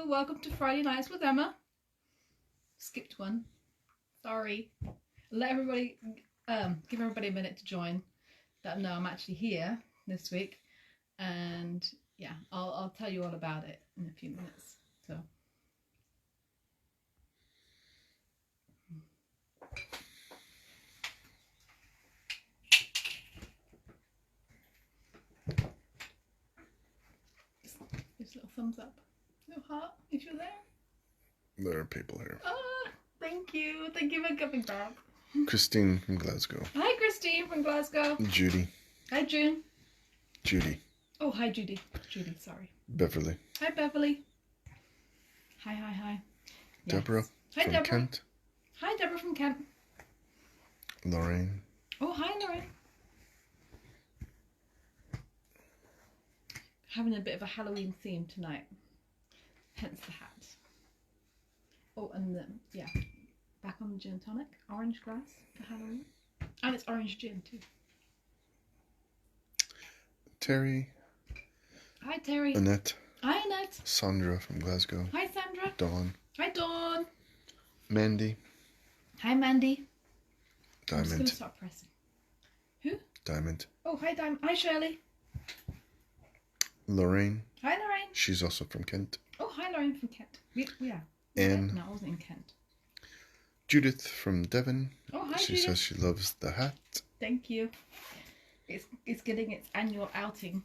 welcome to Friday Nights with Emma. Skipped one. Sorry. Let everybody, give everybody a minute to join. Let them know I'm actually here this week. And yeah, I'll tell you all about it in a few minutes. So. Just a little thumbs up. Little heart if you're there. There are people here. Ah, thank you. Thank you for coming back. Christine from Glasgow. Hi, Christine from Glasgow. Judy. Hi, June. Judy. Oh, hi, Judy. Judy, sorry. Beverly. Hi, Beverly. Hi. Yes. Deborah Hi, from Deborah. Kent. Hi, Deborah from Kent. Lorraine. Oh, hi, Lorraine. Having a bit of a Halloween theme tonight. Hence the hat. Oh, and back on the gin and tonic. Orange glass for Halloween. And it's orange gin too. Terry. Hi, Terry. Annette. Hi, Annette. Sandra from Glasgow. Hi, Sandra. Dawn. Hi, Dawn. Mandy. Hi, Mandy. Diamond. I'm just going to start pressing. Who? Diamond. Oh, hi, Diamond. Hi, Shirley. Lorraine. Hi, Lorraine. She's also from Kent. Oh, hi, Lorraine from Kent. Yeah. Anne. No, I wasn't in Kent. Judith from Devon. Oh, hi, She Judith. says she loves the hat. Thank you. It's getting its annual outing.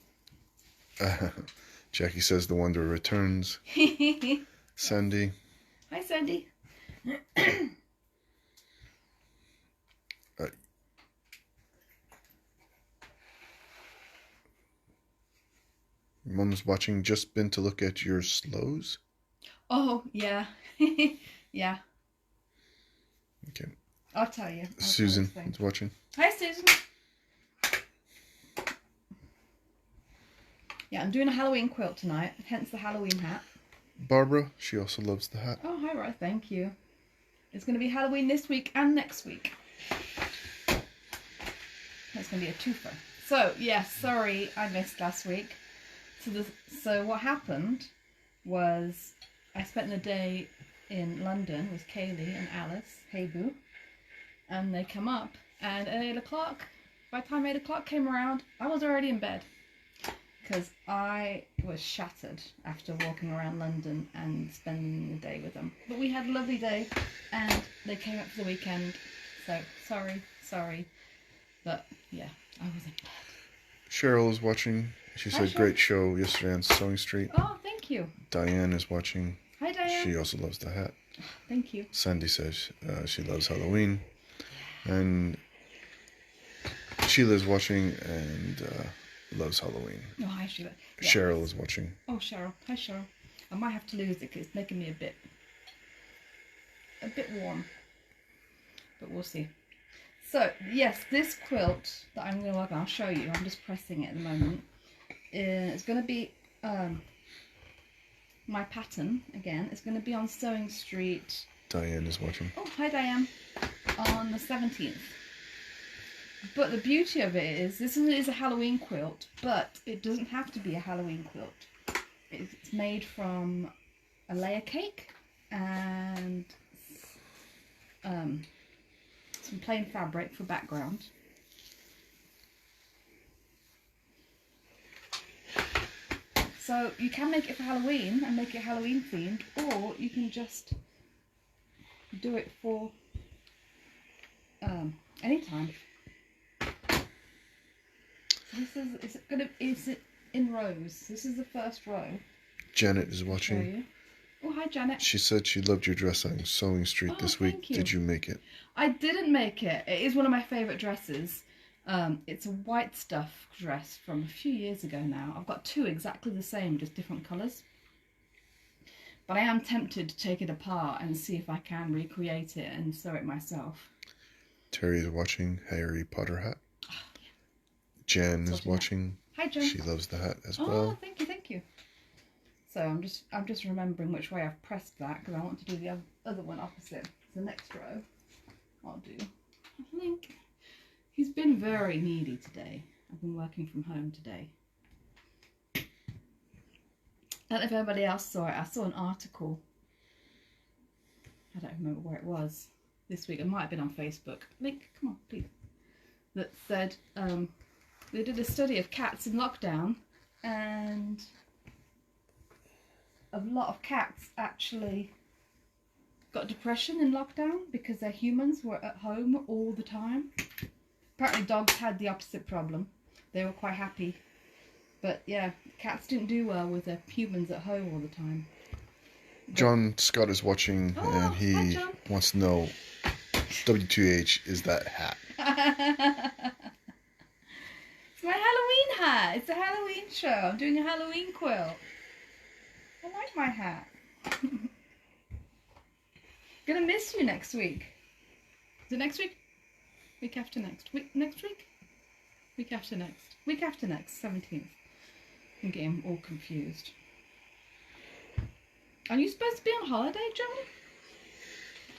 Jackie says the wonder returns. Sandy. Hi, Sandy. Mum's watching. Just been to look at your slows. Oh, yeah. Yeah. Okay. I'll tell you. Susan is watching. Hi, Susan. Yeah, I'm doing a Halloween quilt tonight, hence the Halloween hat. Barbara, she also loves the hat. Oh, hi, Roy. Thank you. It's going to be Halloween this week and next week. That's going to be a twofer. So, yes, sorry I missed last week. So what happened was I spent the day in London with Kaylee and Alice, Hey Boo, and they come up, and at 8 o'clock, by the time 8 o'clock came around, I was already in bed. Because I was shattered after walking around London and spending the day with them. But we had a lovely day, and they came up for the weekend, so sorry. But yeah, I was in bed. Cheryl is watching. She said, Cheryl. Great show yesterday on Sewing Street. Oh, thank you. Diane is watching. Hi, Diane. She also loves the hat. Thank you. Sandy says she loves Halloween. And Sheila's watching and loves Halloween. Oh, hi, Sheila. Yeah. Cheryl is watching. Oh, Cheryl. Hi, Cheryl. I might have to lose it because it's making me a bit warm. But we'll see. So, yes, this quilt that I'm going to work on, I'll show you. I'm just pressing it at the moment. It's going to be my pattern, again. It's going to be on Sewing Street. Diane is watching. Oh, hi, Diane. On the 17th. But the beauty of it is, this is a Halloween quilt, but it doesn't have to be a Halloween quilt. It's made from a layer cake and some plain fabric for background. So you can make it for Halloween and make it Halloween themed, or you can just do it for any time. Is it in rows? This is the first row. Janet is watching. Oh, hi, Janet. She said she loved your dress on Sewing Street this week. Thank you. Did you make it? I didn't make it. It is one of my favourite dresses. It's a white stuff dress from a few years ago now. I've got two exactly the same, just different colours. But I am tempted to take it apart and see if I can recreate it and sew it myself. Terry is watching Harry Potter hat. Oh, yeah. Jan is watching. Hi, Jan. She loves the hat as well. Oh, thank you. So I'm just remembering which way I've pressed that because I want to do the other one opposite. The next row I'll do. I think he's been very needy today. I've been working from home today. I don't know if anybody else saw it. I saw an article. I don't remember where it was this week. It might have been on Facebook. Link, come on, please. That said, they did a study of cats in lockdown, and a lot of cats actually got depression in lockdown because their humans were at home all the time. Apparently dogs had the opposite problem. They were quite happy. But yeah, cats didn't do well with their humans at home all the time. John Scott is watching, and he hi, wants to know, W2H is that hat? It's my Halloween hat. It's a Halloween show. I'm doing a Halloween quilt. I like my hat. Gonna miss you next week. Is it next week? Week after next. Next week? Week after next. Week after next, 17th. I'm getting all confused. Are you supposed to be on holiday, John?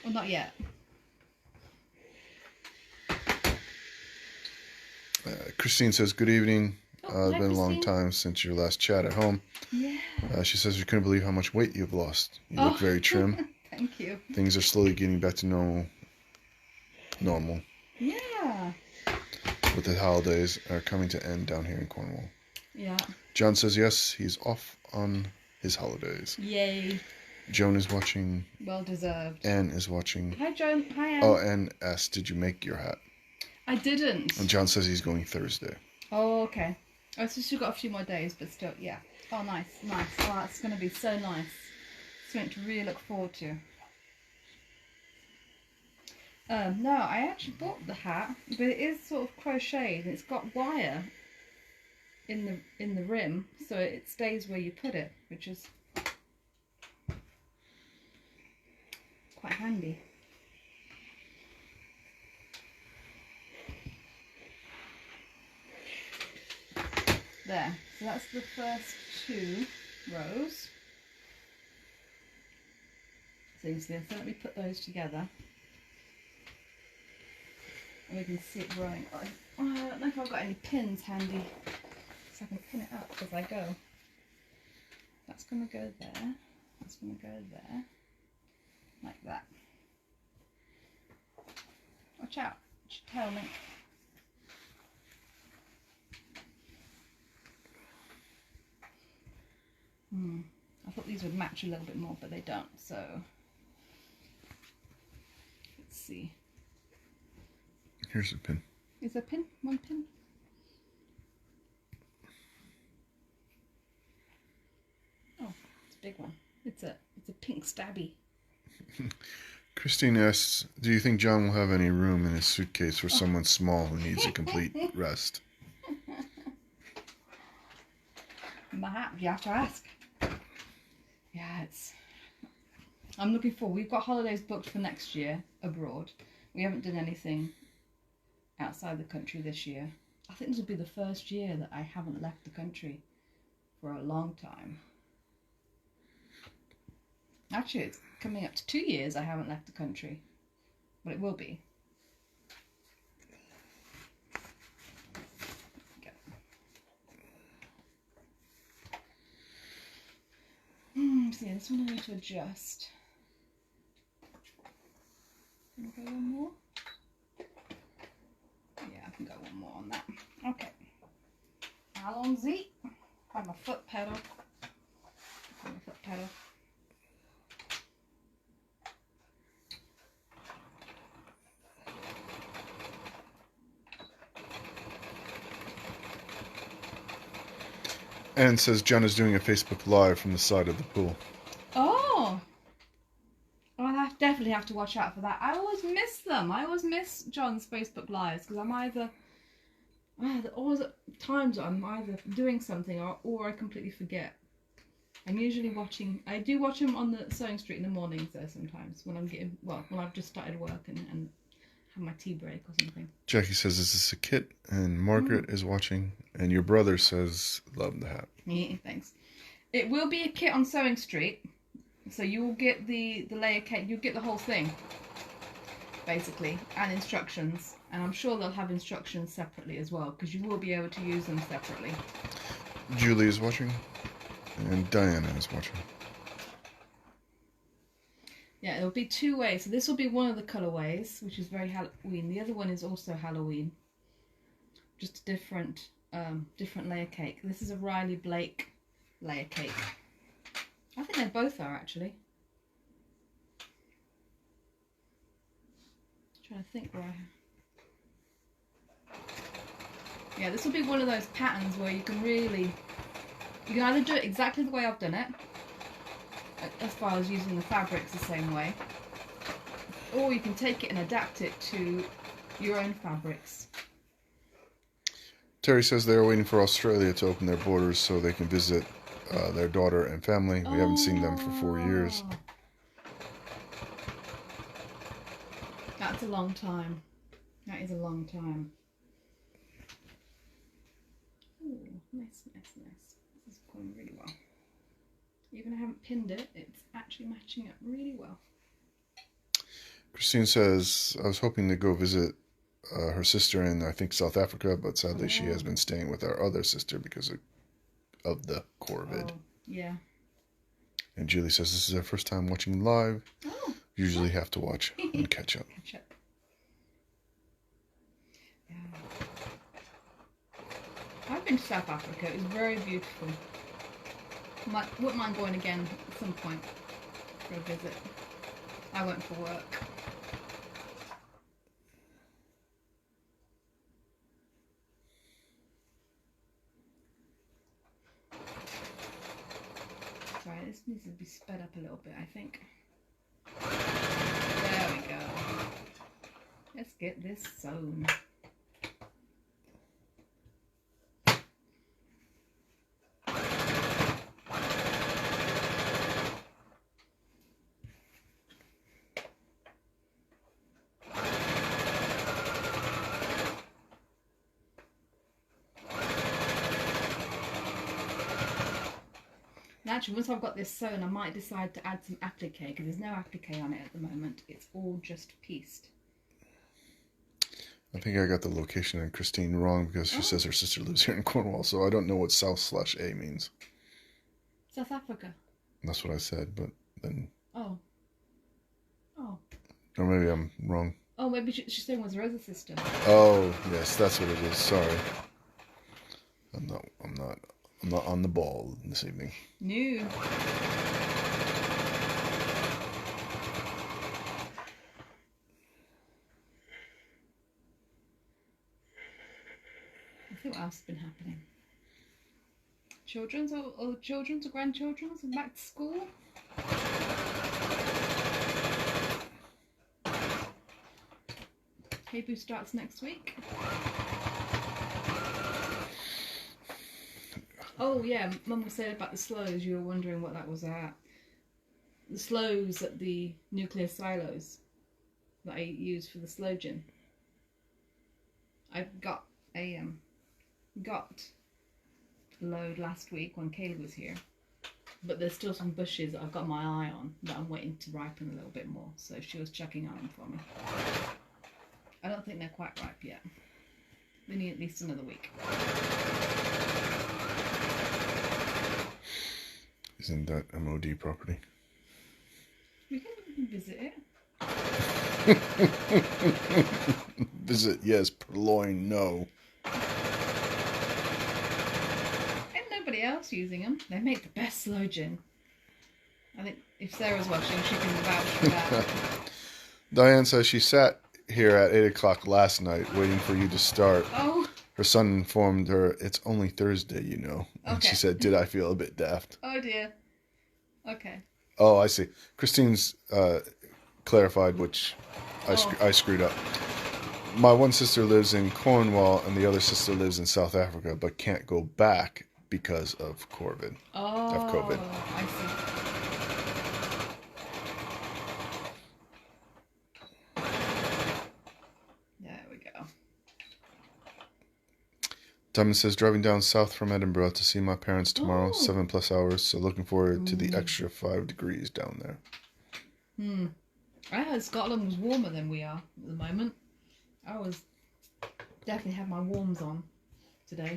Or not yet? Christine says, good evening. It's been a long Christine. time since your last chat at home. Yeah. She says you couldn't believe how much weight you've lost. You look very trim. Thank you. Things are slowly getting back to normal. Yeah. With the holidays are coming to end down here in Cornwall. Yeah. John says yes, he's off on his holidays. Yay. Joan is watching. Well deserved. Anne is watching. Hi, Joan. Hi, Anne. Oh, Anne asked, did you make your hat? I didn't. And John says he's going Thursday. Oh, okay. Oh, so she's got a few more days, but still, yeah. Oh, nice, nice. Oh, that's going to be so nice. Something to really look forward to. No, I actually bought the hat, but it is sort of crocheted. It's got wire in the rim, so it stays where you put it, which is quite handy. There, so that's the first 2 rows. So you see, so let me put those together. And we can see it growing. I don't know if I've got any pins handy, so I can pin it up as I go. That's going to go there. That's going to go there. Like that. Watch out. Tell me. I thought these would match a little bit more, but they don't, so let's see. Here's a pin. Is there a pin? One pin? Oh, it's a big one. It's a pink stabby. Christine asks, do you think John will have any room in his suitcase for someone small who needs a complete rest? You have to ask. Yeah, I'm looking forward. We've got holidays booked for next year abroad. We haven't done anything outside the country this year. I think this will be the first year that I haven't left the country for a long time. Actually, it's coming up to 2 years I haven't left the country. But it will be. So yeah, this one I need to adjust. Can I go one more? Yeah, I can go one more on that. Okay. How long's it? Find my foot pedal. Find my foot pedal. Anne says John is doing a Facebook Live from the side of the pool. Oh! I'll definitely have to watch out for that. I always miss them. I always miss John's Facebook Lives because I'm either always at times I'm either doing something or I completely forget. I'm usually watching. I do watch him on the Sewing Street in the mornings though sometimes when when I've just started work and have my tea break or something. Jackie says, is this a kit? And Margaret is watching. And your brother says, love the hat. Yeah, thanks. It will be a kit on Sewing Street. So you will get the layer cake. You'll get the whole thing, basically, and instructions. And I'm sure they'll have instructions separately as well, because you will be able to use them separately. Julie is watching. And Diana is watching. Yeah, it'll be 2 ways. So this will be one of the colourways, which is very Halloween. The other one is also Halloween. Just a different layer cake. This is a Riley Blake layer cake. I think they both are, actually. I'm trying to think where Yeah, this will be one of those patterns where you can either do it exactly the way I've done it, as far as using the fabrics the same way, or you can take it and adapt it to your own fabrics. Terry says they're waiting for Australia to open their borders so they can visit their daughter and family. We haven't seen them for 4 years. That's a long time. That is a long time. Ooh, nice, nice, nice. This is going really well. Even I haven't pinned it, it's actually matching up really well. Christine says, I was hoping to go visit her sister in, I think, South Africa, but sadly she has been staying with our other sister because of the COVID. Oh, yeah. And Julie says this is her first time watching live. Oh. Usually have to watch and catch up. Catch up. Yeah. I've been to South Africa. It was very beautiful. Wouldn't mind going again at some point for a visit. I went for work. Sorry, this needs to be sped up a little bit, I think. There we go. Let's get this sewn. Actually, once I've got this sewn, I might decide to add some applique, because there's no applique on it at the moment. It's all just pieced. I think I got the location on Christine wrong because she says her sister lives here in Cornwall, so I don't know what South/A means. South Africa. That's what I said, but then... Oh. Oh. Or maybe I'm wrong. Oh, maybe she's saying was her other sister. Oh, yes, that's what it is. Sorry. I'm not on the ball this evening. No. I think what else has been happening? Children's or children's or grandchildren's and back to school? Hebrew starts next week. Oh yeah, Mum was saying about the slows. You were wondering what that was at. The slows at the nuclear silos that I use for the slow gin. I got a load last week when Kaylee was here, but there's still some bushes that I've got my eye on that I'm waiting to ripen a little bit more. So she was checking on them for me. I don't think they're quite ripe yet. They need at least another week. Isn't that MOD property? We can visit it. Visit, yes. Purloin, no. And nobody else using them. They make the best sloe gin. I think if Sarah's watching, she can vouch for that. Diane says she sat here at 8 o'clock last night waiting for you to start. Oh. Her son informed her, it's only Thursday, you know. And Okay. she said, did I feel a bit daft? Oh dear. Okay. Oh, I see. Christine's clarified, which I screwed up. My one sister lives in Cornwall and the other sister lives in South Africa, but can't go back because of COVID. Oh, Of COVID. I see. There we go. Diamond says, driving down south from Edinburgh to see my parents tomorrow, 7+ hours, so looking forward to the extra 5 degrees down there. I heard Scotland was warmer than we are at the moment. I was definitely have my warms on today.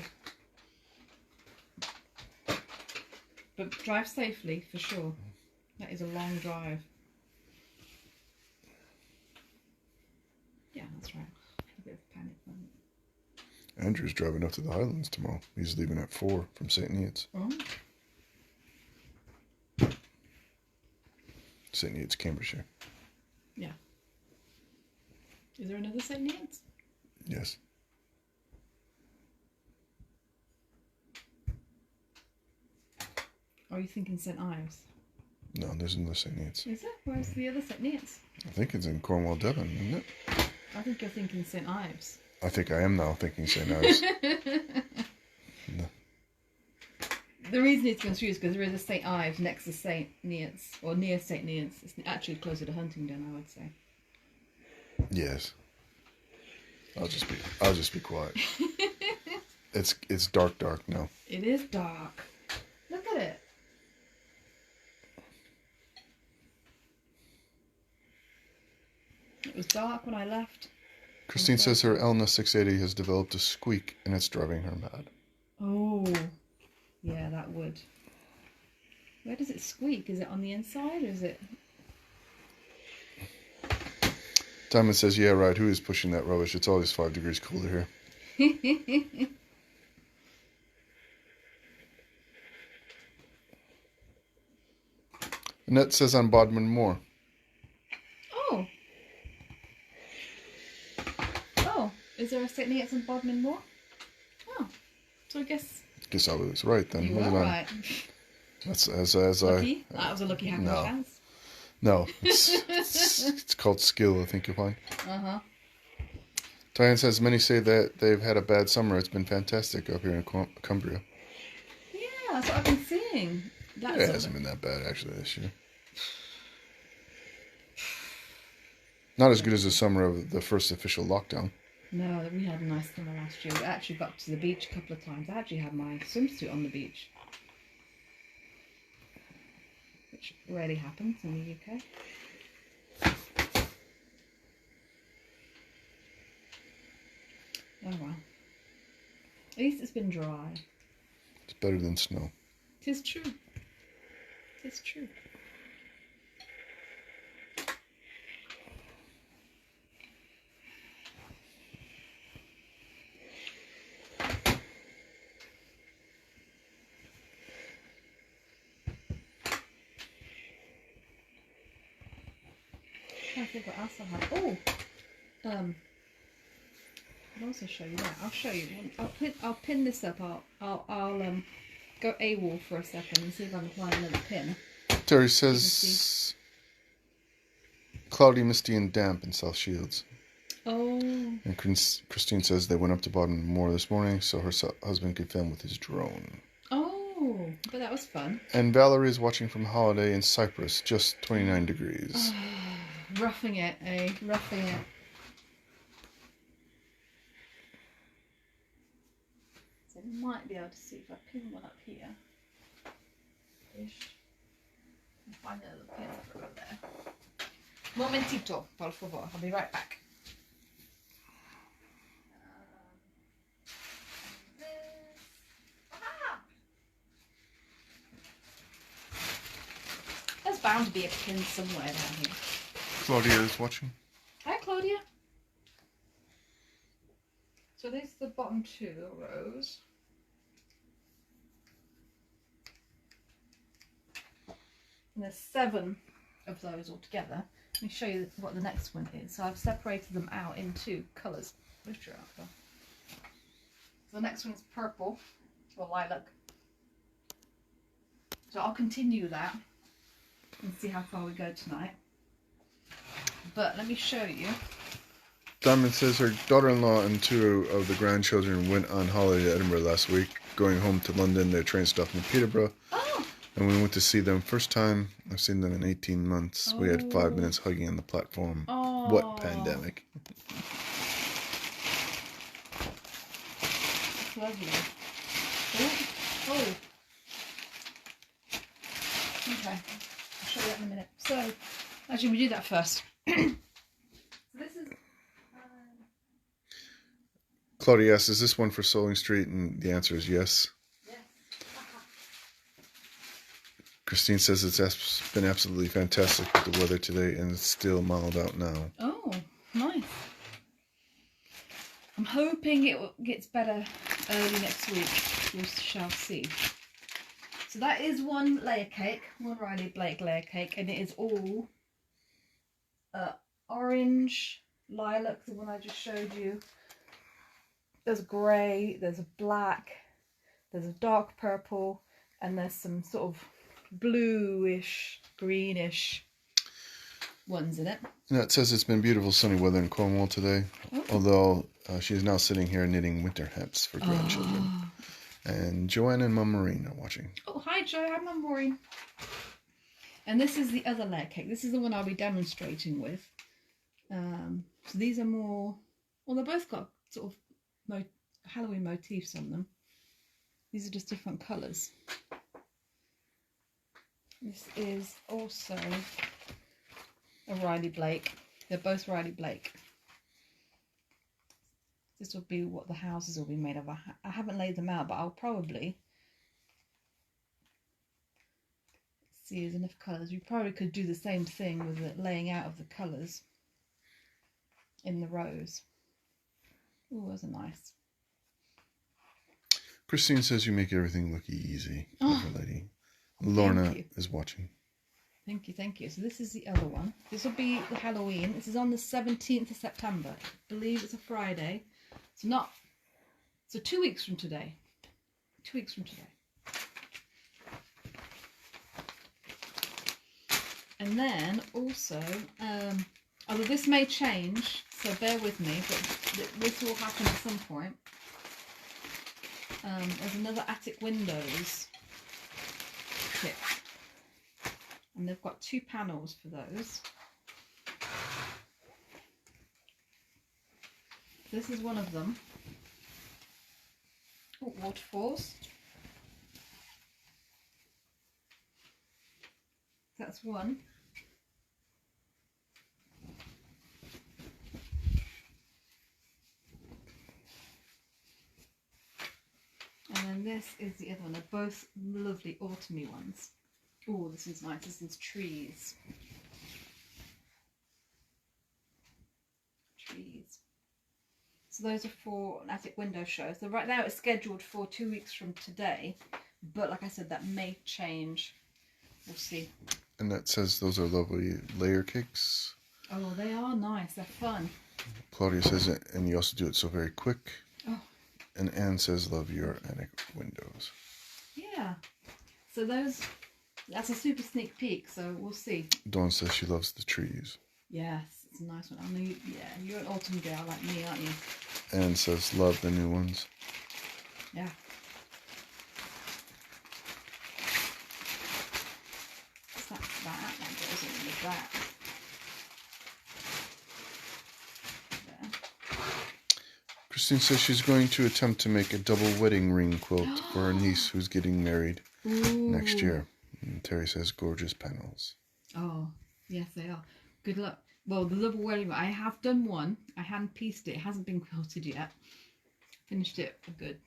But drive safely, for sure. That is a long drive. Yeah, that's right. A bit of a panic moment. Andrew's driving up to the Highlands tomorrow. He's leaving at 4 from St. Neots. Oh. St. Neots, Cambridgeshire. Yeah. Is there another St. Neots? Yes. Or are you thinking St. Ives? No, there's another St. Neots. Is it? Where's the other St. Neots? I think it's in Cornwall, Devon, isn't it? I think you're thinking St. Ives. I think I am now thinking St. Ives. No. The reason it's confused because there is a St. Ives next to St. Neots, or near St. Neots. It's actually closer to Huntingdon, I would say. Yes. I'll just be quiet. It's dark now. It is dark. Look at it. It was dark when I left. Christine says her Elna 680 has developed a squeak and it's driving her mad. Oh, yeah, that would. Where does it squeak? Is it on the inside or is it? Diamond says, yeah, right, who is pushing that rubbish? It's always 5 degrees colder here. Annette says on Bodmin Moor. Oh. Oh, is there a St. Neots on Bodmin Moor? Oh, so I guess Guess I was right then. you were wasn't I? right. That's as Lucky? That was a lucky happy No. chance. No, it's called skill, I think you'll find. Uh-huh. Diane says many say that they've had a bad summer. It's been fantastic up here in Cumbria. Yeah, that's what I've been seeing. That's It hasn't been that bad actually this year. Not as good as the summer of the first official lockdown. No, we had a nice summer last year. We actually got to the beach a couple of times. I actually had my swimsuit on the beach. Which rarely happens in the UK. Oh well. At least it's been dry. It's better than snow. Tis true. Tis true. I think what else I have. Oh, I'll also show you that. I'll show you. I'll pin this up. I'll go AWOL for a second and see if I can find another pin. Terry says cloudy, misty, and damp in South Shields. Oh. And Christine says they went up to Bodmin Moor this morning so her husband could film with his drone. Oh, but that was fun. And Valerie is watching from holiday in Cyprus, just 29 degrees. Roughing it, eh? Roughing it. So I might be able to see if I pin one up here. Ish. And find a little pin for it there. Momentito, por favor. I'll be right back. There's bound to be a pin somewhere down here. Claudia is watching. Hi, Claudia. So these are the bottom 2 rows. And there's 7 of those altogether. Let me show you what the next one is. So I've separated them out into colours. Lift your up. So the next one is purple or lilac. So I'll continue that and see how far we go tonight. But let me show you. Diamond says her daughter-in-law and 2 of the grandchildren went on holiday to Edinburgh last week. Going home to London, their train stopped in Peterborough. Oh. And we went to see them. First time I've seen them in 18 months. We had 5 minutes hugging on the platform. Oh. What pandemic? That's lovely. Oh. Okay. I'll show you that in a minute. So, actually, we do that first. So this is... Claudia asks, is this one for Soling Street? And the answer is yes. Yes. Christine says been absolutely fantastic with the weather today, and it's still mild out now. Oh, nice. I'm hoping it gets better early next week. We shall see. So that is one layer cake, one Riley Blake layer cake, and it is all orange, lilac, the one I just showed you. There's grey, there's a black, there's a dark purple, and there's some sort of bluish, greenish ones in it. Yeah, it says it's been beautiful sunny weather in Cornwall today, although she is now sitting here knitting winter hats for grandchildren. Oh. And Joanne and Mum Maureen are watching. Oh, hi Jo, hi Mum Maureen. And this is the other layer cake. This is the one I'll be demonstrating with. So these are more, well, they've both got sort of Halloween motifs on them. These are just different colours. This is also a Riley Blake. They're both Riley Blake. This will be what the houses will be made of. I haven't laid them out, but I'll probably see there's enough colours. We probably could do the same thing with the laying out of the colours in the rows. Oh, those are nice. Christine says you make everything look easy. Clever lady. Lorna is watching. Thank you, thank you. So this is the other one. This will be the Halloween. This is on the 17th of September. I believe it's a Friday. So 2 weeks from today. 2 weeks from today. And then also, although this may change, so bear with me, but this will happen at some point. There's another attic windows kit. And they've got 2 panels for those. This is one of them. Oh, waterfalls. That's one. And then this is the other one. They're both lovely autumny ones. Oh, this is nice. This is trees. Trees. So those are for an attic window show. So right now it's scheduled for 2 weeks from today. But like I said, that may change. We'll see. And that says those are lovely layer cakes. Oh, they are nice. They're fun. Claudia says it, and you also do it so very quick. Oh. And Anne says, love your attic windows. Yeah. So that's a super sneak peek, so we'll see. Dawn says she loves the trees. Yes, it's a nice one. I mean, yeah, you're an autumn girl like me, aren't you? Anne says, love the new ones. Yeah. So that's that. That goes in with that. There. Christine says she's going to attempt to make a double wedding ring quilt for her niece who's getting married next year. And Terry says, gorgeous panels. Oh, yes, they are. Good luck. Well, the double wedding, I have done one. I hand pieced it. It hasn't been quilted yet. Finished it a good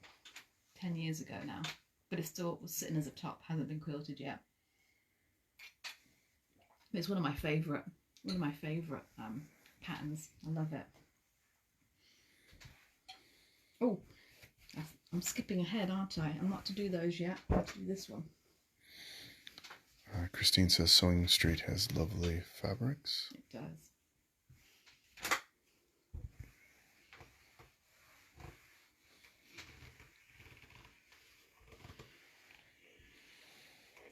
10 years ago now. But it still was sitting as a top. Hasn't been quilted yet. It's one of my favourite patterns. I love it. Oh, I'm skipping ahead, aren't I? I'm not to do those yet. I have to do this one. Christine says Sewing Street has lovely fabrics. It does.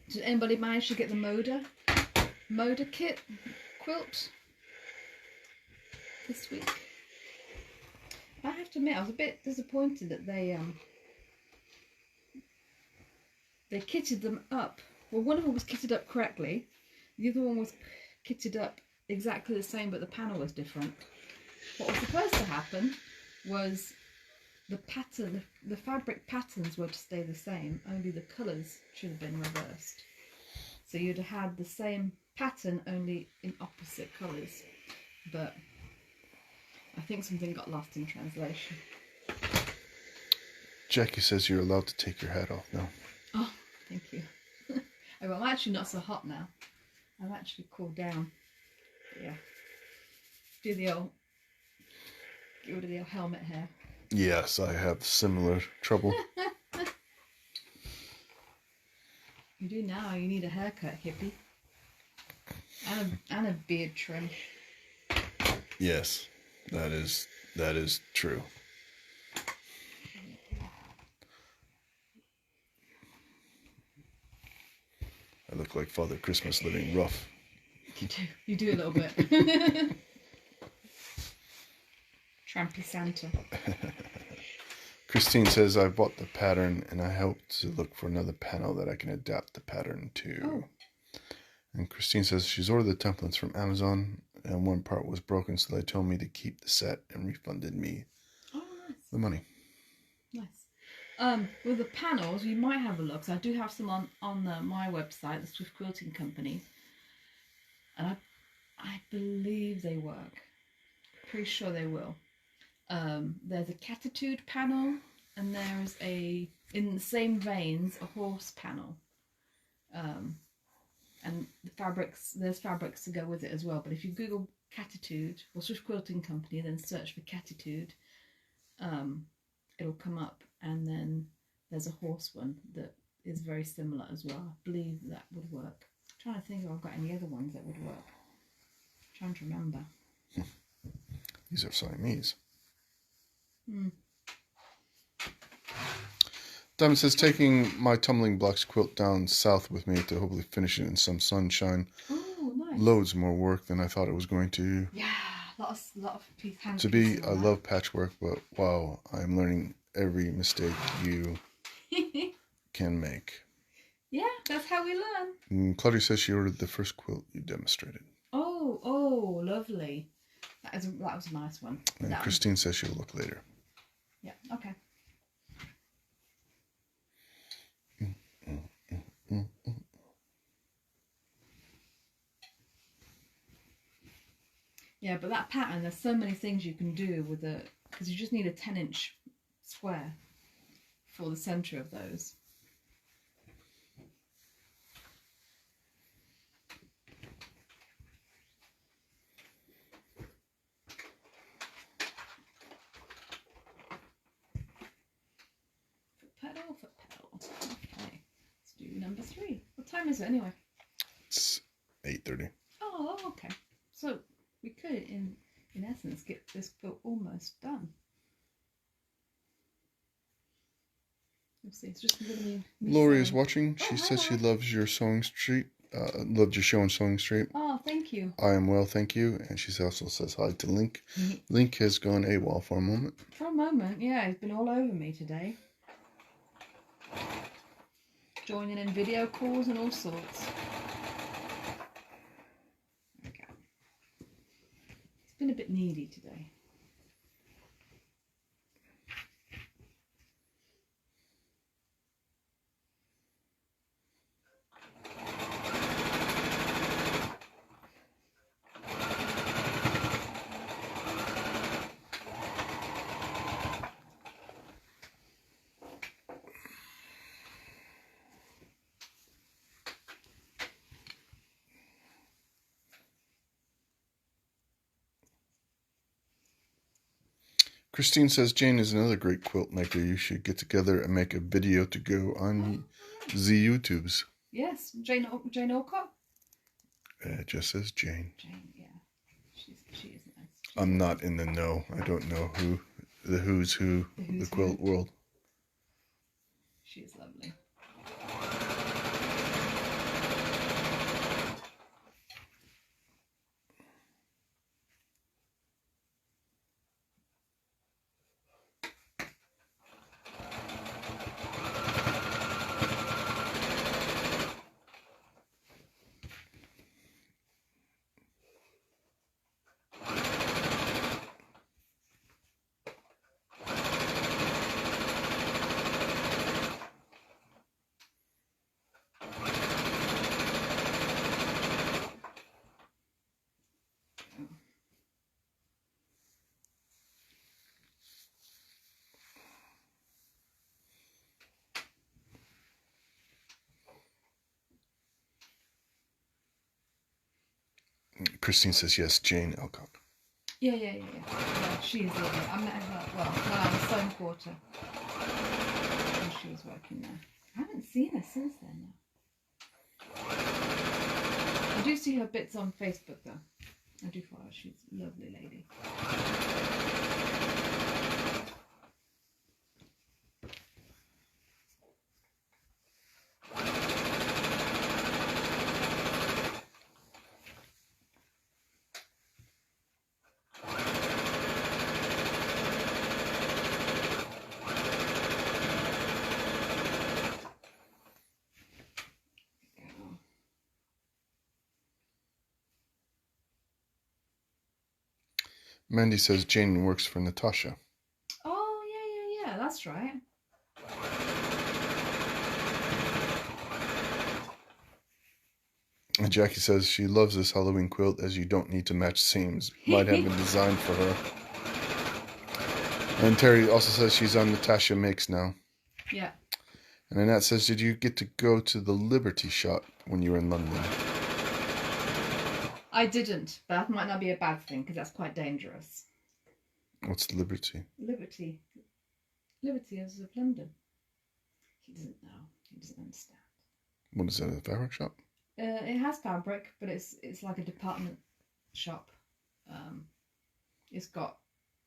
Did anybody manage to get the Moda kit quilt this week? I have to admit, I was a bit disappointed that they kitted them up. Well, one of them was kitted up correctly. The other one was kitted up exactly the same, but the panel was different. What was supposed to happen was the pattern, the fabric patterns were to stay the same, only the colours should have been reversed. So you'd have had the same pattern, only in opposite colours. But I think something got lost in translation. Jackie says you're allowed to take your hat off now. Oh, thank you. Oh, well, I'm actually not so hot now. I'm actually cooled down. But yeah. Do the old... Get rid of the old helmet hair. Yes, I have similar trouble. You do now. You need a haircut, hippie. And a beard trim. Yes, that is true. I look like Father Christmas living rough. You do a little bit. Trampy Santa. Christine says, I bought the pattern and I hope to look for another panel that I can adapt the pattern to. Oh. And Christine says she's ordered the templates from Amazon and one part was broken, so they told me to keep the set and refunded me the money. Nice. With the panels, you might have a look. So I do have some on my website, the Swift Quilting Company. And I believe they work. Pretty sure they will. There's a catitude panel, and there's in the same veins, a horse panel. And there's fabrics to go with it as well. But if you Google catitude or Swift Quilting Company, then search for catitude, it'll come up. And then there's a horse one that is very similar as well. I believe that would work. I'm trying to think if I've got any other ones that would work. I'm trying to remember. These are Siamese. Diamond says, taking my tumbling blocks quilt down south with me to hopefully finish it in some sunshine. Oh, nice. Loads more work than I thought it was going to. Yeah, lot of hand To be, pieces I on love patchwork, but wow, I'm learning every mistake you that. can make. Yeah, that's how we learn. And Claudia says she ordered the first quilt you demonstrated. Oh, lovely. That was a nice one. And Christine says she'll look later. Yeah, okay. Yeah, but that pattern, there's so many things you can do with it, because you just need a 10-inch square for the centre of those. Foot pedal. Okay, let's do number 3. What time is it anyway? It's 8:30. Oh, okay. So we could, in essence, get this quilt almost done. Let's see. It's just going to be. Lori is watching. She hi, says she Laura. loves your sewing street. Loved your show on Sewing Street. Oh, thank you. I am well, thank you. And she also says hi to Link. Link has gone AWOL for a moment. For a moment, yeah, he's been all over me today. Joining in video calls and all sorts. Okay. It's been a bit needy today. Christine says Jane is another great quilt maker. You should get together and make a video to go on the YouTubes. Yes, Jane Alcott. It just says Jane. Jane, yeah, she is nice. I'm not in the know. I don't know the who's who of the quilt world. She is lovely. Christine says yes, Jane Alcock. Yeah, she's lovely. I met her, well, when I was Stone Quarter. When she was working there. I haven't seen her since then now. I do see her bits on Facebook though. I do follow her. She's a lovely lady. Mandy says Jane works for Natasha. Oh, yeah, that's right. And Jackie says she loves this Halloween quilt as you don't need to match seams. Might have been designed for her. And Terry also says she's on Natasha Makes now. Yeah. And Annette says, did you get to go to the Liberty shop when you were in London? I didn't, but that might not be a bad thing because that's quite dangerous. What's Liberty? Liberty is of London. He doesn't know. He doesn't understand. What is that, a fabric shop? It has fabric, but it's like a department shop. It's got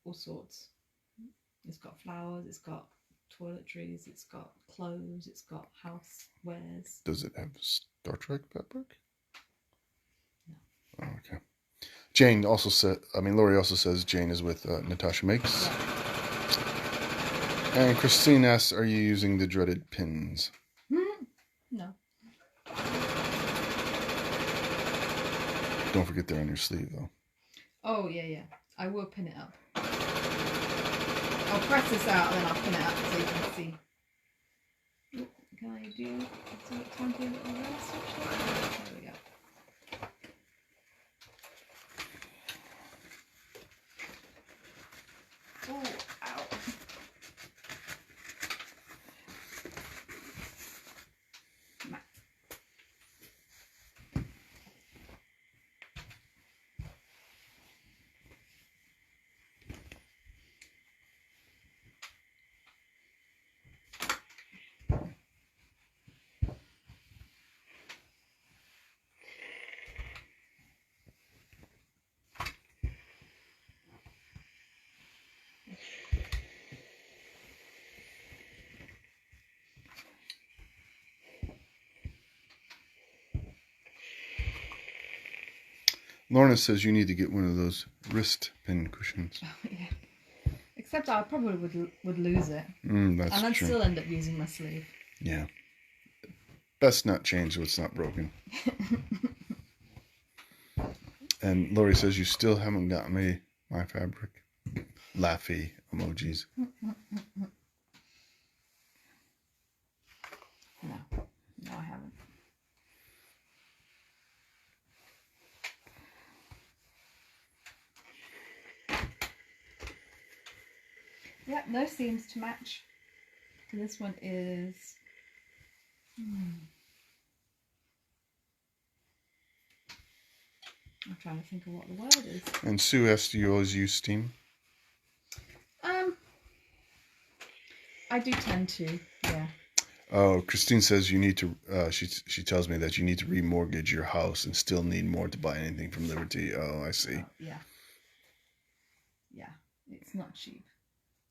all sorts. It's got flowers, it's got toiletries, it's got clothes, it's got housewares. Does it have Star Trek fabric? No. Oh, okay. Jane also said, Lori also says Jane is with Natasha Makes. Yeah. And Christine asks, are you using the dreaded pins? No. Don't forget they're on your sleeve, though. Oh, yeah. I will pin it up. I'll press this out and then I'll pin it up so you can see. Ooh, can I do time to do a little rest? There we go. Oh, ow. Lorna says you need to get one of those wrist pin cushions. Oh, yeah. Except I probably would lose it. That's and I'd true. still end up using my sleeve. Yeah. Best not change what's not broken. And Lori says you still haven't got me my fabric. Laughy emojis. No, I haven't. Yep, no seams to match. And this one is... I'm trying to think of what the word is. And Sue asked, do you always use steam? I do tend to, yeah. Oh, Christine says you need to, she tells me that you need to remortgage your house and still need more to buy anything from Liberty. Oh, I see. Yeah, it's not cheap.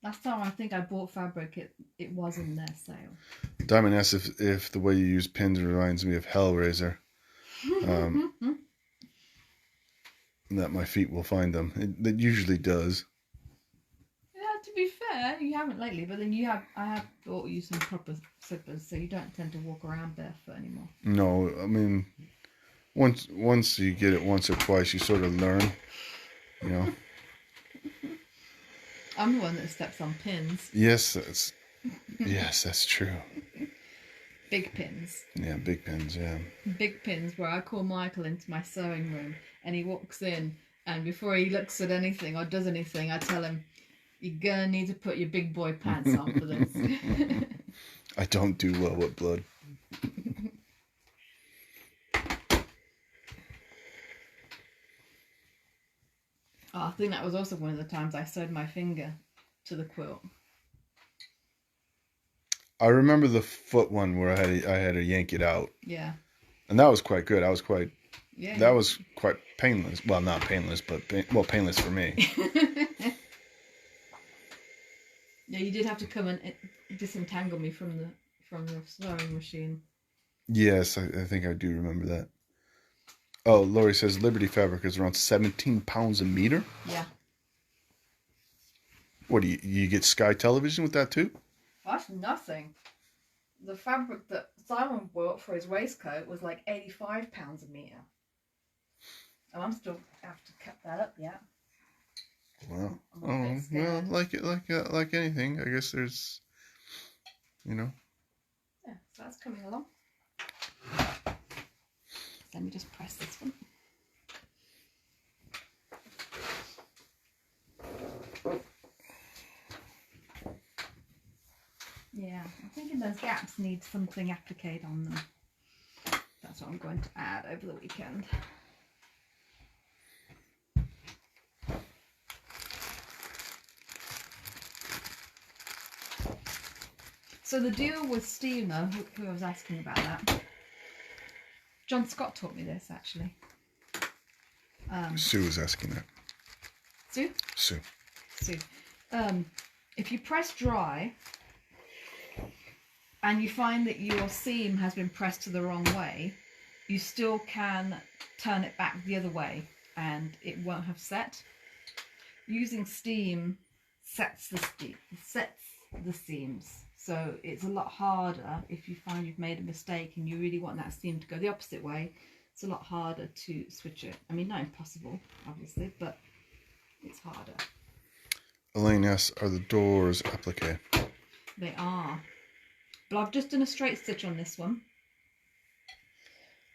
Last time I think I bought fabric, it was in their sale. Diamond asks if the way you use pins reminds me of Hellraiser. That my feet will find them. It usually does. Yeah, to be fair, you haven't lately, but then I have bought you some proper slippers, so you don't tend to walk around barefoot anymore. No, once you get it once or twice, you sort of learn, you know. I'm the one that steps on pins. Yes, that's true. Big pins. Yeah, big pins, yeah. Big pins where I call Michael into my sewing room and he walks in and before he looks at anything or does anything, I tell him, you're gonna need to put your big boy pants on for this. I don't do well with blood. I think that was also one of the times I sewed my finger to the quilt. I remember the foot one where I had to yank it out. Yeah. And that was quite good. Yeah. That was quite painless. Well, not painless, but painless for me. Yeah, you did have to come and disentangle me from the sewing machine. Yes, I think I do remember that. Oh, Lori says Liberty fabric is around 17 pounds a meter. Yeah. What do you get Sky Television with that too? That's nothing. The fabric that Simon bought for his waistcoat was like 85 pounds a meter. And I'm still have to cut that up yet. Well, well, like anything, I guess there's, Yeah, so that's coming along. Let me just press this one. Yeah, I'm thinking those gaps need something appliqued on them. That's what I'm going to add over the weekend. So the deal with steamer, who I was asking about that, John Scott taught me this actually. Sue was asking that. Sue? Sue. If you press dry and you find that your seam has been pressed to the wrong way, you still can turn it back the other way and it won't have set. Using steam sets the seams. So it's a lot harder if you find you've made a mistake and you really want that seam to go the opposite way. It's a lot harder to switch it. I mean, not impossible, obviously, but it's harder. Elaine asks, are the doors applique? They are. But I've just done a straight stitch on this one.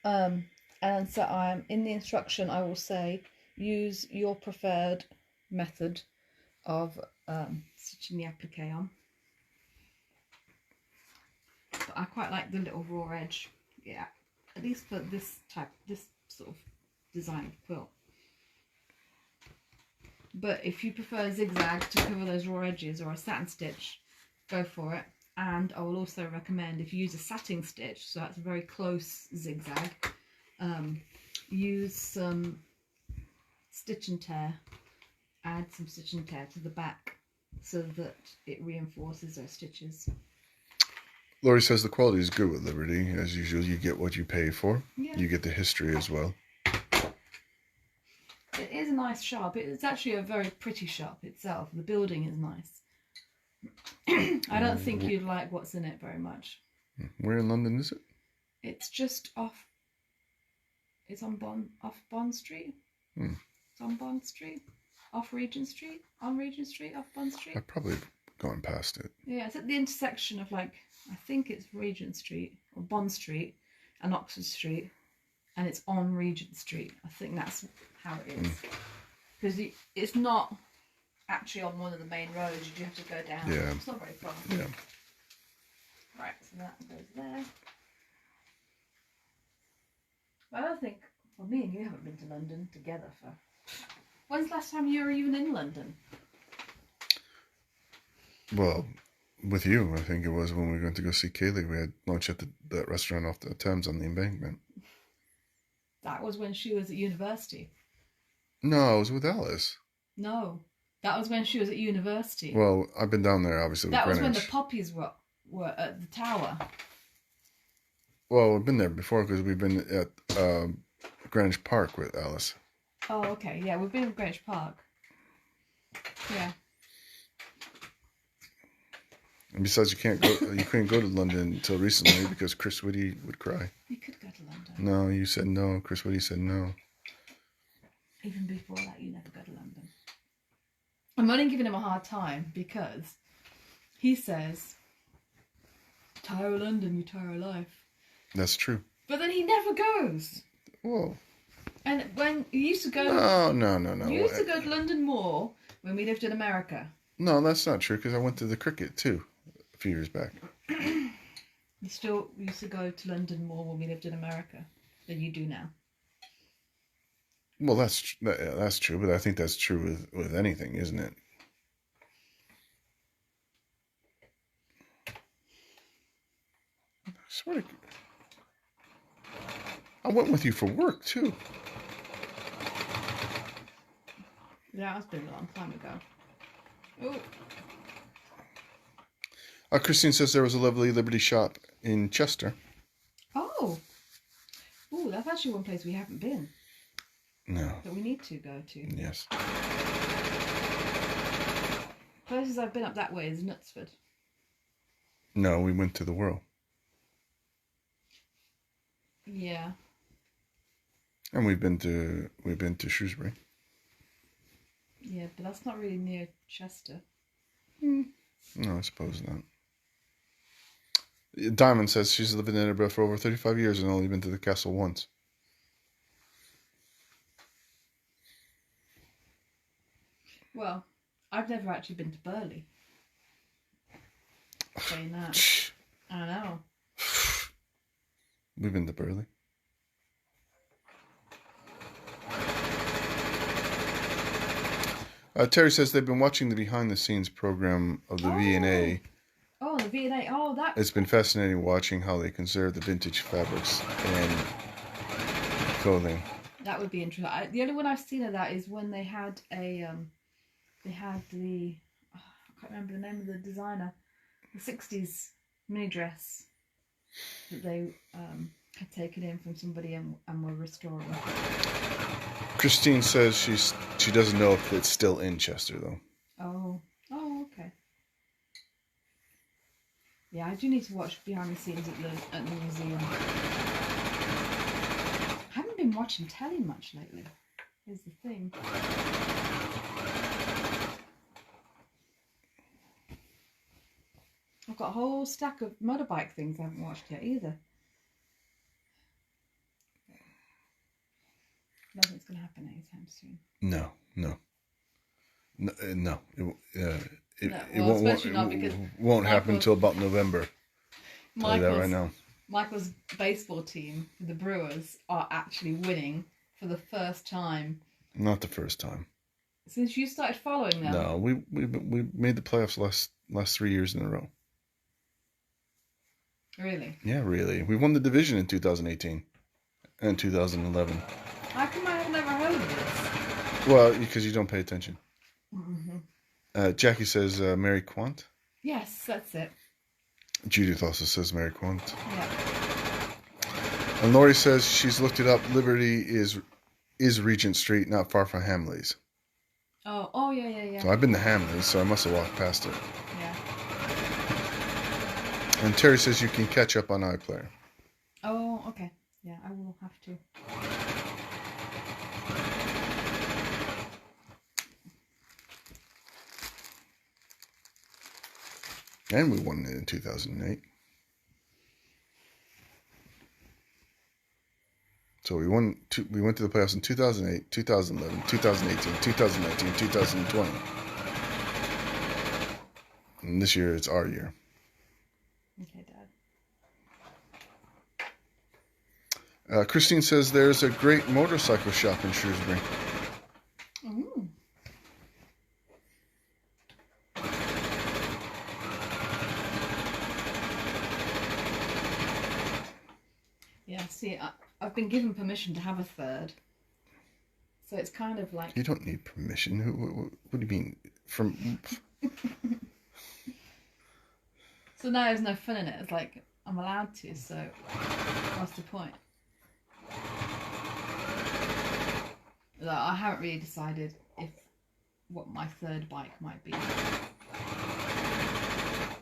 And so I'm in the instruction, I will say, use your preferred method of stitching the applique on. But I quite like the little raw edge, yeah, at least for this sort of design of quilt. But if you prefer zigzag to cover those raw edges or a satin stitch, go for it. And I will also recommend, if you use a satin stitch, so that's a very close zigzag, use some stitch and tear, add some stitch and tear to the back so that it reinforces those stitches. Lori says the quality is good with Liberty. As usual, you get what you pay for. Yeah. You get the history as well. It is a nice shop. It's actually a very pretty shop itself. The building is nice. I don't think you'd like what's in it very much. Where in London is it? It's just off. It's on off Bond Street. It's on Bond Street. Off Regent Street. On Regent Street. Off Bond Street. I've probably gone past it. Yeah, it's at the intersection of, like, I think it's Regent Street or Bond Street and Oxford Street, and it's on Regent Street. I think that's how it is. Because it's not actually on one of the main roads. You do have to go down. Yeah. It's not very far. Yeah. Right, so that goes there. But I don't think, well, me and you haven't been to London together for... When's the last time you were even in London? Well, with you, I think it was when we went to go see Kaylee. We had lunch at that restaurant off the Thames on the embankment. That was when she was at university. No, I was with Alice. No, that was when she was at university. Well, I've been down there, obviously, with that was Greenwich. when the poppies were at the tower. Well, we've been there before because we've been at Greenwich Park with Alice. Oh, okay. Yeah, we've been in Greenwich Park. Yeah. And besides, you couldn't go to London until recently because Chris Whitty would cry. You could go to London. No, you said no. Chris Whitty said no. Even before that, you never go to London. I'm only giving him a hard time because he says, "Tire London, you tire life." That's true. But then he never goes. Whoa. And when you used to go... No. You used to go to London more when we lived in America. No, that's not true because I went to the cricket too a few years back. You still used to go to London more when we lived in America than you do now. Well, that's true, but I think that's true with anything, isn't it? I swear to, I went with you for work too. Yeah, that's been a long time ago. Oh. Christine says there was a lovely Liberty shop in Chester. Oh. Oh, that's actually one place we haven't been. No. That we need to go to. Yes. Places I've been up that way is Knutsford. No, we went to the Whirl. Yeah. And we've been to Shrewsbury. Yeah, but that's not really near Chester. No, I suppose not. Diamond says she's lived in Edinburgh for over 35 years and only been to the castle once. Well, I've never actually been to Burley. Saying that. I know. We've been to Burley. Terry says they've been watching the behind-the-scenes program of the V&A. Oh, the V&A. Oh, that. It's been fascinating watching how they conserve the vintage fabrics and clothing. That would be interesting. The only one I've seen of that is when they had I can't remember the name of the designer, the 60s mini dress that they had taken in from somebody and were restoring. Christine says she doesn't know if it's still in Chester though. Oh, okay. Yeah, I do need to watch behind the scenes at the museum. I haven't been watching telly much lately, is the thing. I've got a whole stack of motorbike things I haven't watched yet either. Nothing's going to happen anytime soon. No. It won't happen until about November. Tell you that right now. Michael's baseball team, the Brewers, are actually winning for the first time. Not the first time. Since you started following them. No, we made the playoffs last 3 years in a row. Really? Yeah, really. We won the division in 2018 and 2011. How come I have never heard of this? Well, because you don't pay attention. Mm-hmm. Jackie says Mary Quant. Yes, that's it. Judith also says Mary Quant. Yeah. And Lori says she's looked it up. Liberty is Regent Street, not far from Hamleys. Oh, yeah. So I've been to Hamleys, so I must have walked past it. Yeah. And Terry says you can catch up on iPlayer. Oh, okay. Yeah, I will have to. And we won it in 2008. So we went to the playoffs in 2008, 2011, 2018, 2019, 2020. And this year it's our year. Okay, Dad. Christine says there's a great motorcycle shop in Shrewsbury. Ooh. Yeah, see, I've been given permission to have a third. So it's kind of like... You don't need permission. What do you mean? From... So now there's no fun in it. It's like, I'm allowed to, so what's the point? Like, I haven't really decided what my third bike might be.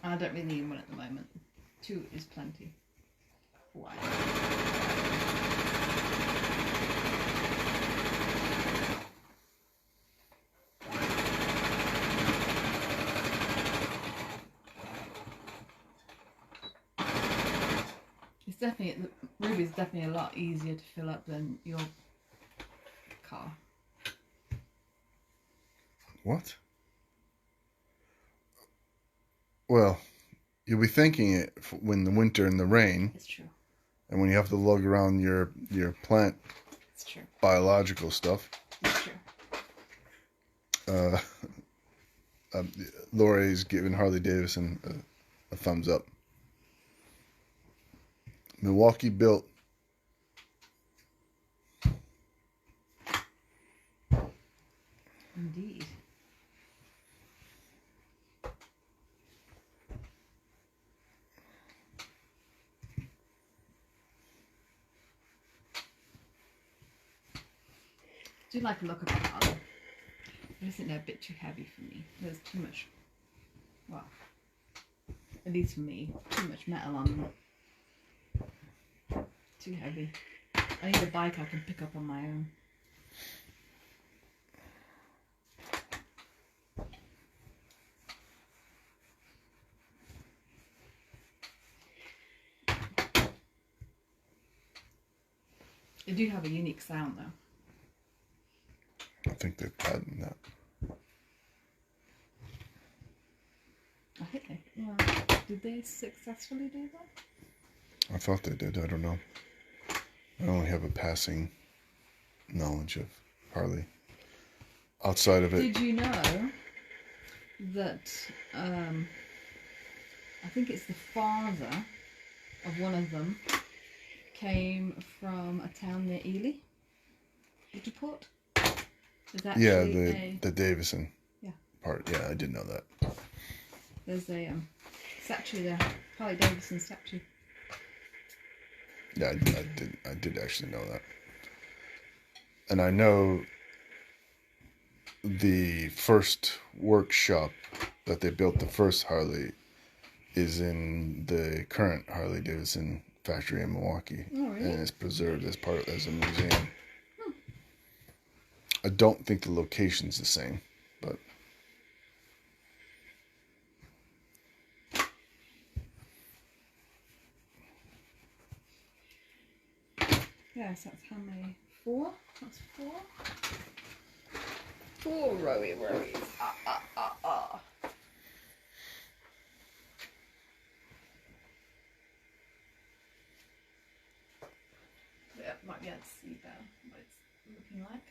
I don't really need one at the moment. 2 is plenty. Why? It's definitely, Ruby's definitely a lot easier to fill up than your car. What? Well, you'll be thinking it when the winter and the rain. It's true. And when you have to lug around your plant It's true. biological stuff. It's true. Lori's giving Harley Davidson a thumbs up. Milwaukee built. Indeed. I do like the look of the Harley. I just think they're a bit too heavy for me. There's too much, well, at least for me, too much metal on them. Too heavy. I need a bike I can pick up on my own. They do have a unique sound though. I think they've patented that. I think they, well, did they successfully do that? I thought they did. I don't know. I only have a passing knowledge of Harley. Outside of it, Did you know that I think it's the father of one of them came from a town near Ely? Bridgeport? yeah, the Davidson Yeah. part. Yeah, I did know that. There's a statue there, Harley Davidson statue. Yeah, I did actually know that. And I know the first workshop that they built the first Harley is in the current Harley Davidson factory in Milwaukee. Oh, really? And it's preserved as a museum. I don't think the location's the same, but Yes, that's how many? 4? That's 4? 4 rowy rowies. Yeah, might be able to see better what it's looking like.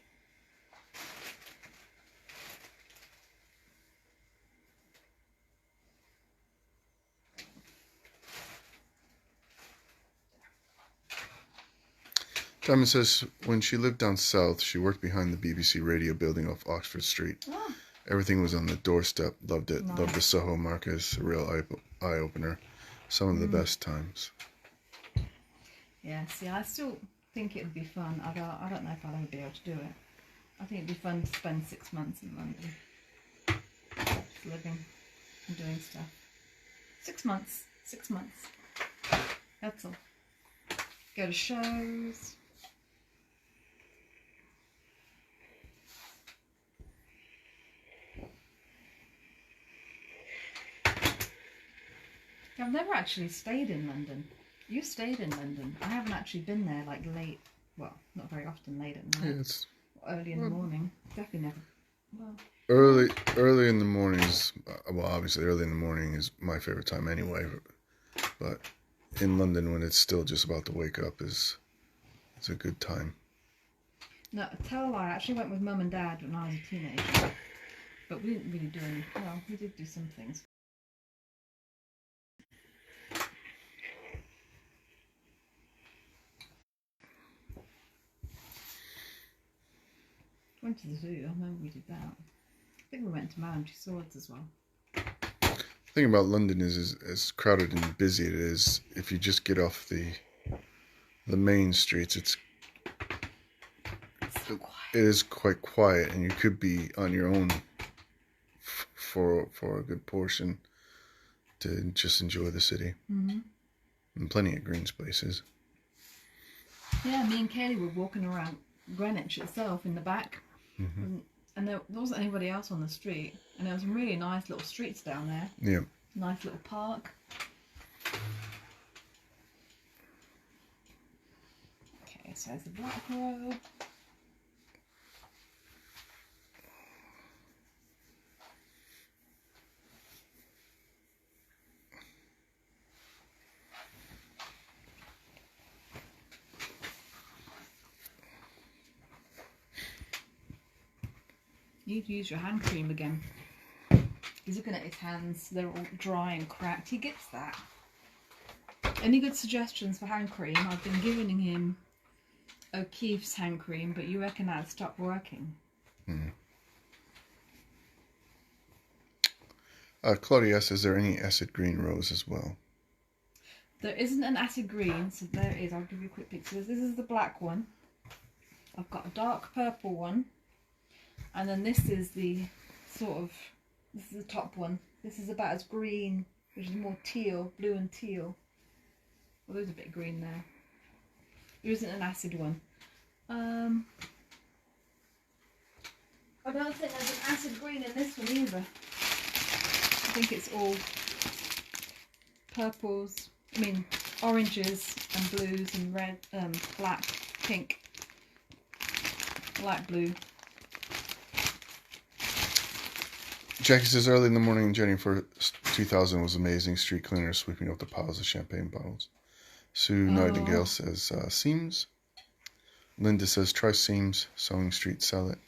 Diamond says when she lived down south, she worked behind the BBC radio building off Oxford Street. Oh. Everything was on the doorstep. Loved it. Nice. Loved the Soho Marcus. A real eye opener. Some of the best times. Yeah, see, I still think it would be fun. I don't know if I'll ever be able to do it. I think it'd be fun to spend 6 months in London. Just living and doing stuff. 6 months. 6 months. That's all. Go to shows. I've never actually stayed in London. You stayed in London. I haven't actually been there like late. Well, not very often late at night. Yeah, it's Early in the morning. Definitely never. Well, early in the mornings. Well, obviously, early in the morning is my favorite time anyway. But in London, when it's still just about to wake up, it's a good time. no, tell a lie. I actually went with Mum and Dad when I was a teenager. But we didn't really do any. Well, we did do some things. Went to the zoo. I remember we did that. I think we went to Madame Tussauds as well. The thing about London is as crowded and busy it is. If you just get off the main streets, it is quite quiet, and you could be on your own for a good portion to just enjoy the city. Mm-hmm. And plenty of green spaces. Yeah, me and Kaylee were walking around Greenwich itself in the back. Mm-hmm. And there wasn't anybody else on the street. And there was some really nice little streets down there. Yeah. Nice little park. Okay, so there's the black robe. You need to use your hand cream again. He's looking at his hands. They're all dry and cracked. He gets that. Any good suggestions for hand cream? I've been giving him O'Keeffe's hand cream, but you reckon that'd stop working? Claudia asks, is there any acid green rose as well? There isn't an acid green, so there is. I'll give you a quick picture. This is the black one. I've got a dark purple one. And then this is the this is the top one. This is about as green, which is more teal, blue and teal. Well, there's a bit of green there. There isn't an acid one. I don't think there's an acid green in this one either. I think it's all purples, oranges and blues and red, black, pink, light blue. Jackie says, early in the morning, January 1st, 2000 was amazing. Street cleaners sweeping up the piles of champagne bottles. Sue Nightingale says, seams. Linda says, try seams. Sewing Street, sell it.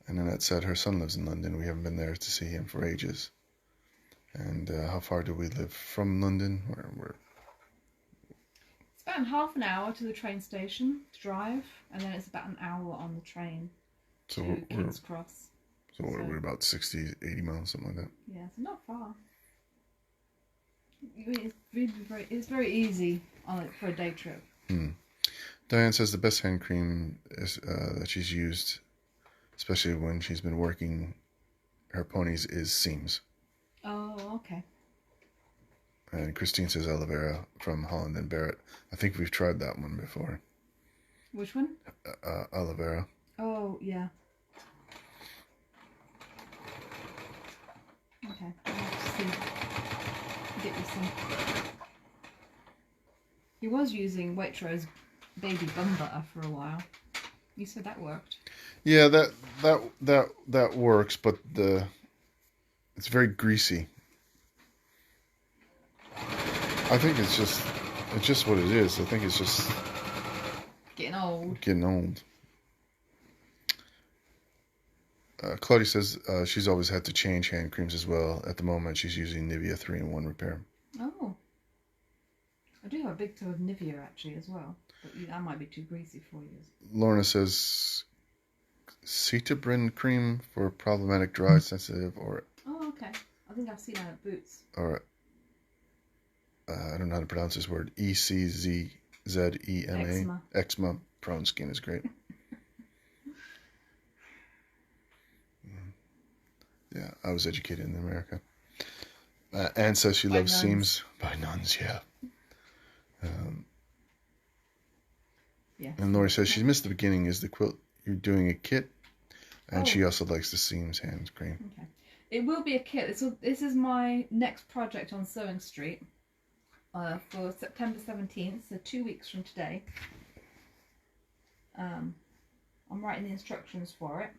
And Annette said her son lives in London. We haven't been there to see him for ages. And how far do we live from London? We're It's about half an hour to the train station to drive, and then it's about an hour on the train to King's Cross. So we're about 60, 80 miles, something like that. Yeah, it's not far. It's very easy for a day trip. Diane says the best hand cream is, that she's used, especially when she's been working her ponies, is Seams. Oh, okay. And Christine says aloe vera from Holland and Barrett. I think we've tried that one before. Which one? Aloe vera. Oh, yeah. Okay, let's see. Get you some. He was using Waitrose baby bum butter for a while. You said that worked. Yeah, that works, but it's very greasy. I think it's just what it is. I think it's just getting old. Getting old. Claudia says she's always had to change hand creams as well. At the moment, she's using Nivea 3-in-1 Repair. Oh. I do have a big tub of Nivea actually as well, but that might be too greasy for you. Lorna says Cetabrin cream for problematic dry, sensitive, or... Oh, okay. I think I've seen that at Boots. Or, I don't know how to pronounce this word. ECZZEMA. Eczema. Eczema. Prone skin is great. Yeah, I was educated in America. Anne says she loves seams by nuns, yeah. Yeah. And Lori says she missed the beginning. Is the quilt you're doing a kit? And she also likes the seams hand cream. Okay. It will be a kit. This is my next project on Sewing Street for September 17th, so 2 weeks from today. I'm writing the instructions for it,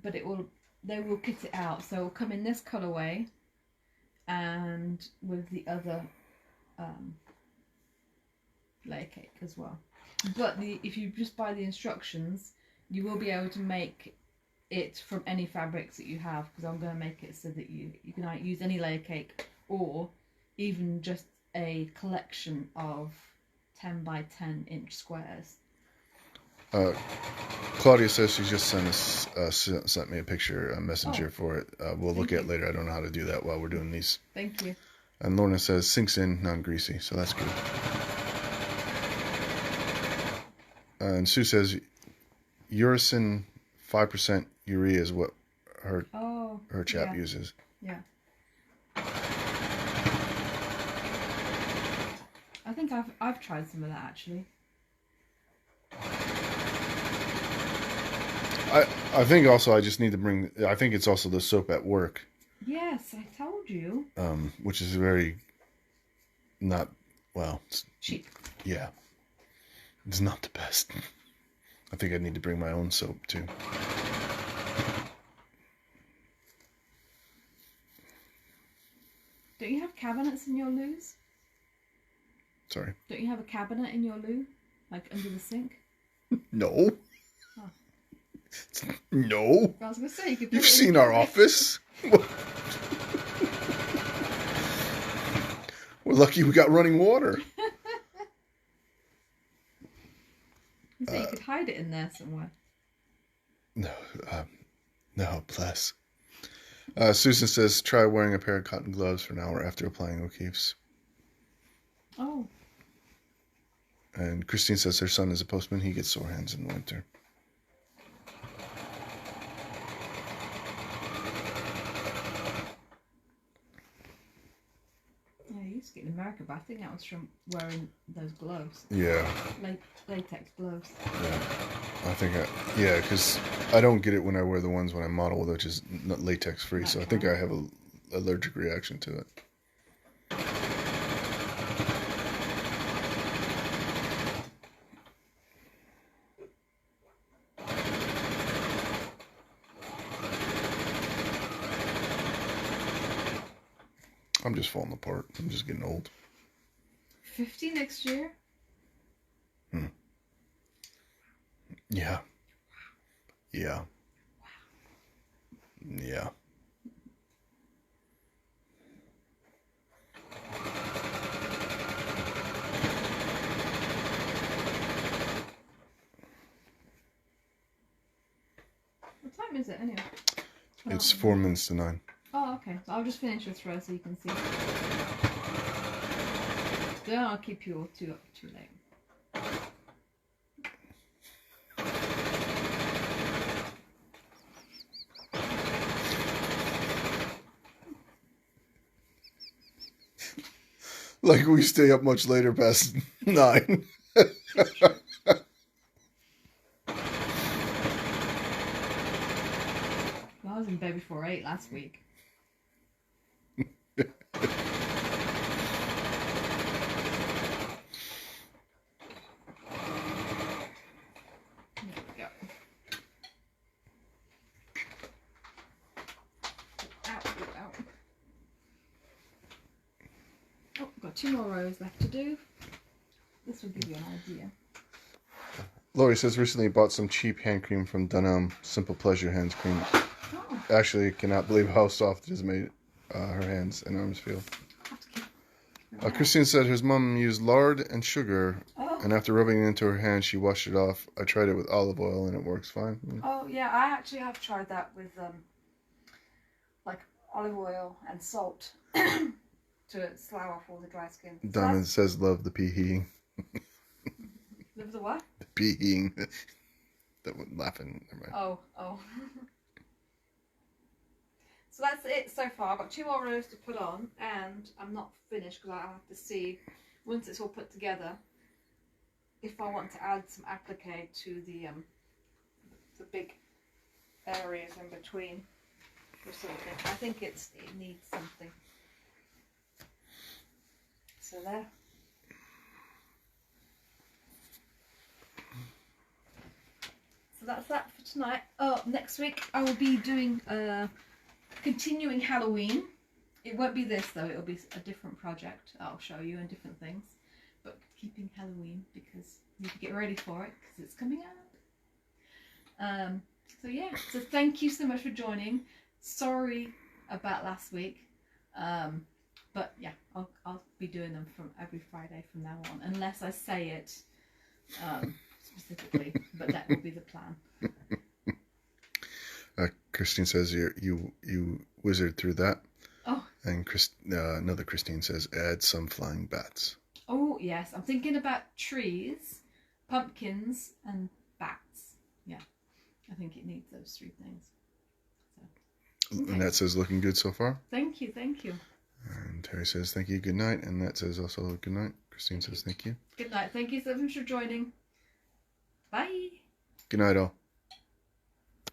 but they will kit it out, so it will come in this colourway and with the other layer cake as well. But if you just buy the instructions, you will be able to make it from any fabrics that you have, because I'm going to make it so that you can use any layer cake or even just a collection of 10 by 10 inch squares. Claudia says she just sent me a picture, a messenger for it. We'll look at it later. I don't know how to do that while we're doing these. Thank you. And Lorna says sinks in, non-greasy, so that's good. And Sue says uracil 5% urea is what her chap uses. Yeah. I think I've tried some of that actually. I think also I just need to bring. I think it's also the soap at work. Yes, I told you. Which is very not cheap. Yeah, it's not the best. I think I need to bring my own soap too. Don't you have cabinets in your loos? Sorry. Don't you have a cabinet in your loo, like under the sink? No. Oh. No. I was going to say, you could put You've it in seen the our fridge. office. We're lucky we got running water. So you could hide it in there somewhere. No, bless. Susan says, try wearing a pair of cotton gloves for an hour after applying O'Keeffe's. Oh. And Christine says her son is a postman. He gets sore hands in the winter. Yeah, you used to get in America, but I think that was from wearing those gloves. Yeah. Latex gloves. Yeah. I think because I don't get it when I wear the ones when I model, which is not latex free. So I think I have an allergic reaction to it. I'm just falling apart. I'm just getting old. 50 next year? Yeah. Yeah. Yeah. What time is it anyway? It's 4 minutes to 9. Oh, okay. So I'll just finish this row so you can see. Then I'll keep you all too late. Like we stay up much later past 9. Well, I was in bed before 8 last week. Got 2 more rows left to do. This will give you an idea. Lori says recently bought some cheap hand cream from Dunham, Simple Pleasure Hands Cream. Oh. Actually, cannot believe how soft it has made her hands and arms feel. Christine said her mom used lard and sugar, and after rubbing it into her hand, she washed it off. I tried it with olive oil, and it works fine. Oh, yeah, I actually have tried that with, like, olive oil and salt to slough off all the dry skin. Diamond says love the pee heating. Love the what? The pee heating. That was laughing. Oh. So that's it so far. I've got 2 more rows to put on, and I'm not finished because I'll have to see, once it's all put together, if I want to add some applique to the big areas in between or something. I think it needs something. So there. So that's that for tonight. Oh, next week I will be doing continuing Halloween. It won't be this though, it'll be a different project I'll show you and different things. But keeping Halloween because you need to get ready for it because it's coming up. So yeah, so thank you so much for joining. Sorry about last week. But yeah, I'll be doing them from every Friday from now on, unless I say it specifically, but that will be the plan. Christine says you wizard through that. Oh. And another Christine says add some flying bats. Oh yes, I'm thinking about trees, pumpkins, and bats. Yeah, I think it needs those 3 things. So, okay. And that says looking good so far. Thank you. And Terry says thank you, good night. And that says also good night. Christine says thank you. Good night. Thank you so much for joining. Bye. Good night, all.